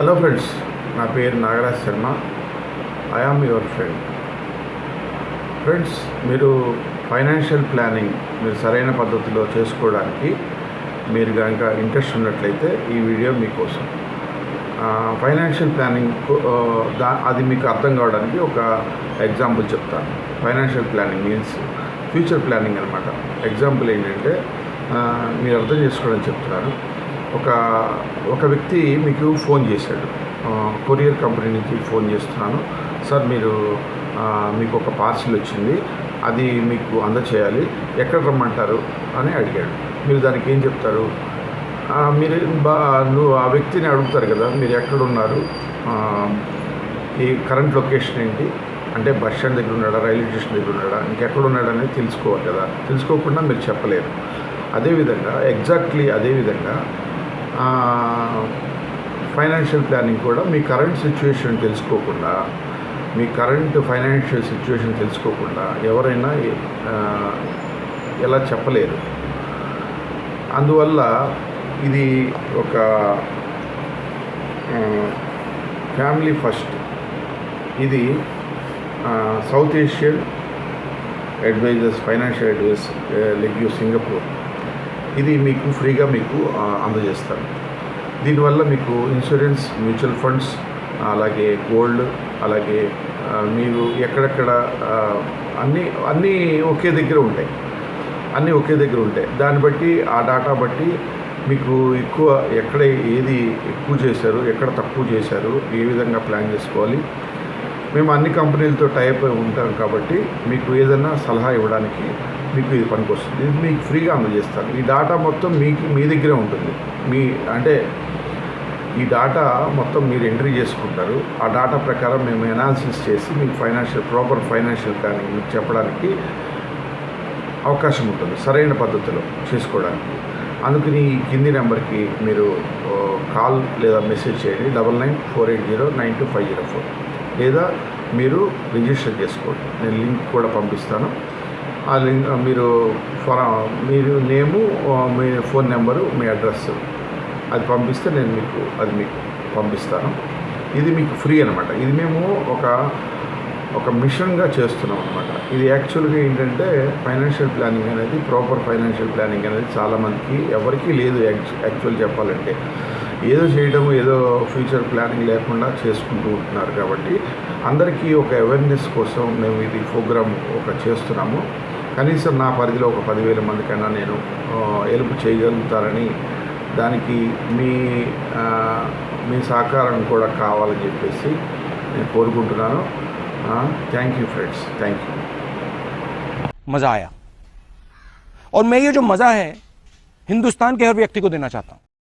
Hello friends, నా పేరు Nagaraj Sharma. I am your friend. Friends, మీరు ఫైనాన్షియల్ ప్లానింగ్ మీరు సరైన పద్ధతిలో చేసుకోవడానికి మీరు కనుక ఇంట్రెస్ట్ ఉన్నట్లయితే ఈ వీడియో మీకోసం. ఫైనాన్షియల్ ప్లానింగ్ అది మీకు అర్థం కావడానికి ఒక ఎగ్జాంపుల్ చెప్తాను. Financial planning means future planning అనమాట. ఎగ్జాంపుల్ ఏంటంటే మీరు అర్థం చేసుకోవడానికి చెప్తున్నాను. ఒక వ్యక్తి మీకు ఫోన్ చేశాడు. కొరియర్ కంపెనీ నుంచి ఫోన్ చేస్తున్నాను సార్, మీకు ఒక పార్సిల్ వచ్చింది, అది మీకు అందచేయాలి, ఎక్కడ రమ్మంటారు అని అడిగాడు. మీరు దానికి ఏం చెప్తారు? నువ్వు ఆ వ్యక్తిని అడుగుతారు కదా, మీరు ఎక్కడున్నారు, ఈ కరెంట్ లొకేషన్ ఏంటి, అంటే బస్ స్టాండ్ దగ్గర ఉన్నాడా, రైల్వే స్టేషన్ దగ్గర ఉన్నాడా, ఇంకెక్కడ ఉన్నాడా అనేది తెలుసుకోవాలి కదా. తెలుసుకోకుండా మీరు చెప్పలేరు. అదేవిధంగా ఎగ్జాక్ట్లీ అదేవిధంగా ఫైనాన్షియల్ ప్లానింగ్ కూడా మీ కరెంట్ సిచ్యువేషన్ తెలుసుకోకుండా, మీ కరెంట్ ఫైనాన్షియల్ సిచ్యువేషన్ తెలుసుకోకుండా ఎవరైనా ఎలా చెప్పలేరు. అందువల్ల ఇది ఒక ఫ్యామిలీ ఫస్ట్. ఇది South Asian advisers, financial advisers like Singapore, ఇది మీకు ఫ్రీగా అందజేస్తారు. దీనివల్ల మీకు ఇన్సూరెన్స్, మ్యూచువల్ ఫండ్స్, అలాగే గోల్డ్, అలాగే మీరు ఎక్కడెక్కడ అన్నీ ఒకే దగ్గర ఉంటాయి. దాన్ని బట్టి ఆ డాటా బట్టి మీకు ఎక్కడ ఏది ఎక్కువ చేశారు, ఎక్కడ తక్కువ చేశారు, ఏ విధంగా ప్లాన్ చేసుకోవాలి. మేము అన్ని కంపెనీలతో టైప్ ఉంటాం కాబట్టి మీకు ఏదైనా సలహా ఇవ్వడానికి మీకు ఇది పనికొస్తుంది. ఇది మీకు ఫ్రీగా అందజేస్తాను. ఈ డాటా మొత్తం మీ దగ్గరే ఉంటుంది. ఈ డాటా మొత్తం మీరు ఎంట్రీ చేసుకుంటారు. ఆ డాటా ప్రకారం మేము అనాలిసిస్ చేసి మీకు ప్రాపర్ ఫైనాన్షియల్ ప్లానింగ్ మీకు చెప్పడానికి అవకాశం ఉంటుంది, సరైన పద్ధతిలో చేసుకోవడానికి. అందుకని ఈ కింది నెంబర్కి మీరు కాల్ లేదా మెసేజ్ చేయండి, 9948092504, లేదా మీరు రిజిస్టర్ చేసుకోండి. నేను లింక్ కూడా పంపిస్తాను. ఆ లింక్ మీరు నేము, మీ ఫోన్ నెంబరు, మీ అడ్రస్ అది పంపిస్తే నేను మీకు పంపిస్తాను. ఇది మీకు ఫ్రీ అనమాట. ఇది మేము ఒక మిషన్గా చేస్తున్నాం అనమాట. ఇది యాక్చువల్గా ఏంటంటే ఫైనాన్షియల్ ప్లానింగ్ అనేది, ప్రాపర్ ఫైనాన్షియల్ ప్లానింగ్ అనేది చాలామందికి ఎవరికీ లేదు. యాక్చువల్ చెప్పాలంటే ఏదో చేయడం, ఏదో ఫ్యూచర్ ప్లానింగ్ లేకుండా చేసుకుంటూ ఉంటున్నారు. కాబట్టి అందరికీ ఒక అవేర్నెస్ కోసం మేము ఇది ప్రోగ్రామ్ చేస్తున్నాము. కనీసం నా పరిధిలో ఒక 10,000 మందికైనా నేను హెల్ప్ చేయగలుగుతారని, దానికి మీ సహకారం కూడా కావాలని చెప్పేసి నేను కోరుకుంటున్నాను. Thank you friends, thank you. मज़ा आया और मैं ये जो मज़ा है हिंदुस्तान के हर व्यक्ति को देना चाहता हूँ.